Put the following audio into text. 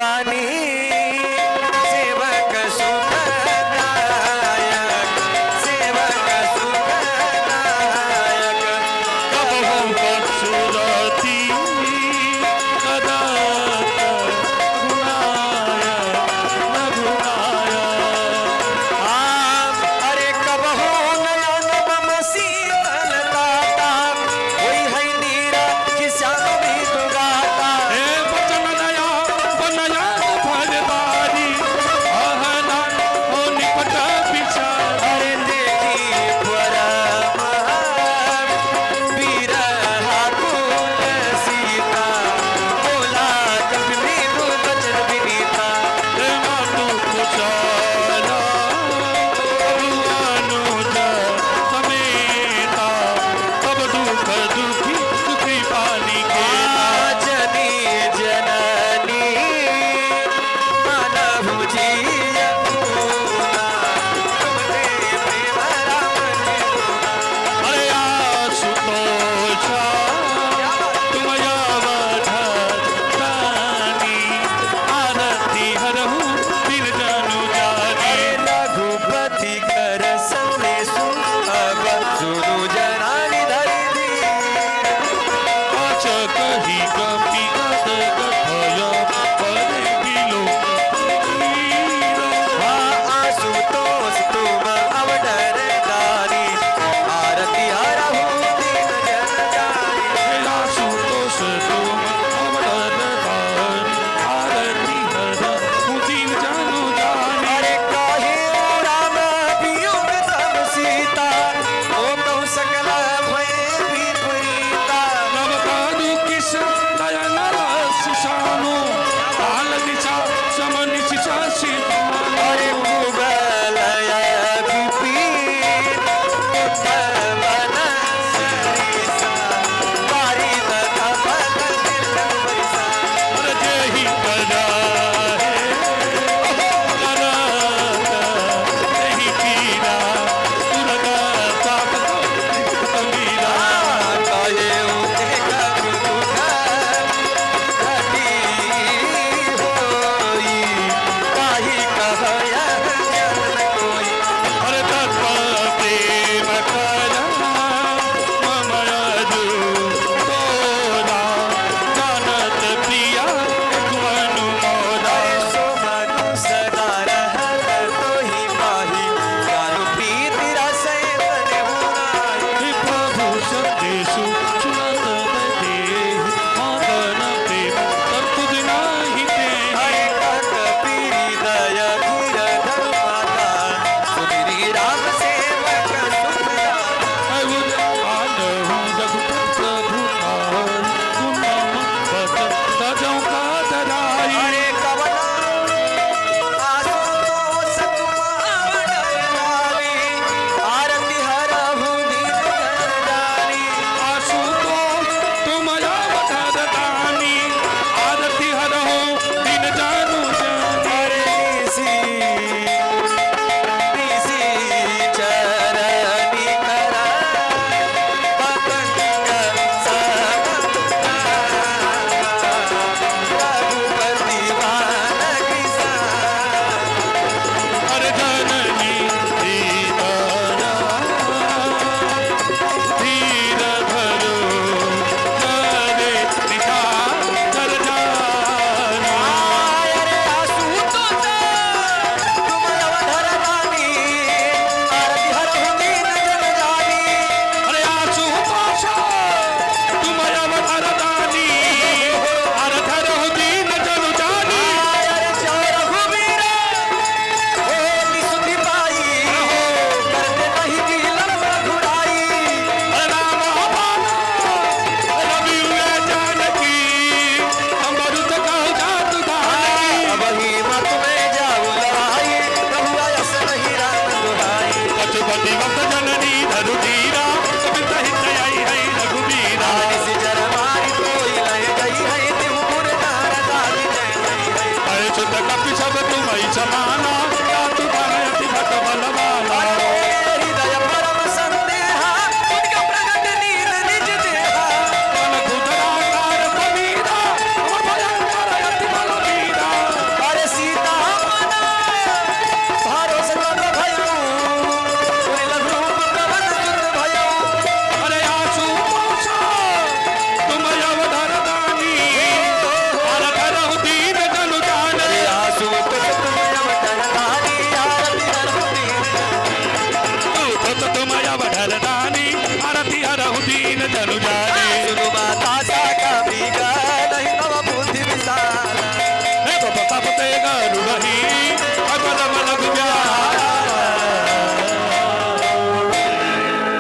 पानी सेवक सुखदायक, सेवक सुखदायक। कब हम पक्षुराती कदा अरे कब हो नयन मम शीतलता, वही है नीरा कि श्याम भी तो गाता। हे बचन नया बनया फलदारी आहना हो निकट विचार। अरे देखी परम बिरहा कुल सीता, बोला जब नीदु बचन विनीता। हे मातु कुचाला अनुजा समेता, तब दुख दुखी सुखी पानी के जनी जननी मानव जिय पूना, तुमने प्रेम राम निपुना। अरे आशुतोषा तुम यावधानी आरती हरहु बिन जानु जानी। रघुपति कर संदेशु अब सुनु जनानी धरि धीर। आच कही कपि गत कथय परे बिलो आशुतोष तुम अवडर दानी, आरती हरहु दीन जन जानी। आशुतोष तुम अवतारी आरती हरहु दीन जानु जानी। अरे काहे राम वियोग तब सीता, ओ कहु सकल भय विपरीता। नव कादु किस नयन रस शानो, काल दिशा सम निशिचा सीतानो। अरे कुबलय विपीन उत्तमन सरिसा, बारिद कमल तिलक बरसा। अरे जेहि कजा है करत तेहि पीरा, दुर्गा ताकत कबीरा। काहे उते कबि दुख घटी होई, काहि कहय जन कोई। अरे तत्व प्रेम करा मम अजु तोरा, जानत प्रिया मनु मोरा। सो मनु सदा रहत तोहि पाहि, जानु प्रीति रसै तने हुनाहि। हे प्रभु सतेषु सुनत देहि, आंगन प्रेम तत्तुज नाही तेहि। हरे कक पीरि दय धीर धर्माता, सुमिरि राम सेवक सुखदाता। अवुद आलहु रघुपति प्रभु तार, गुणम बचन तजौ का धराई। हरे कवना आशुतोष तुम अवडर दानी, आरती हरहु दीन जन जानी। आशुतोष तुम अवतार दानी, आरती हरहु दीन जानु जानी। हरे निसी चरनी करा, पतंग समता, रघुपति वान किसान। अरे जननी सीतारा धीर धरो करे निशान कर जाना। अरे आशुतोष तुम अवधर दानी, आरती हरहु दीन जन जानी। अरे आशुतोष तुम अवतार दानी, आरती हरहु दीन जनु जानी। अरे चौ रघुबीर हो निसुधि पाई, करते नहीं विलंब रघुराई। अरे राम हमारा रवि हुए जानकी, अमृत कहु जातु धानी। वही मत में जाऊ लड़ाई, रहुआ यस नहीं राम दुहाई। पशुपति वक्त जननी धरु धीरा, कपित हित आई है रघुबीरा। निस जर मारी कोई लय गई है, तिहु पुर नार दानी जय गई है। अरे सुत कपि सब तुम ही समाना,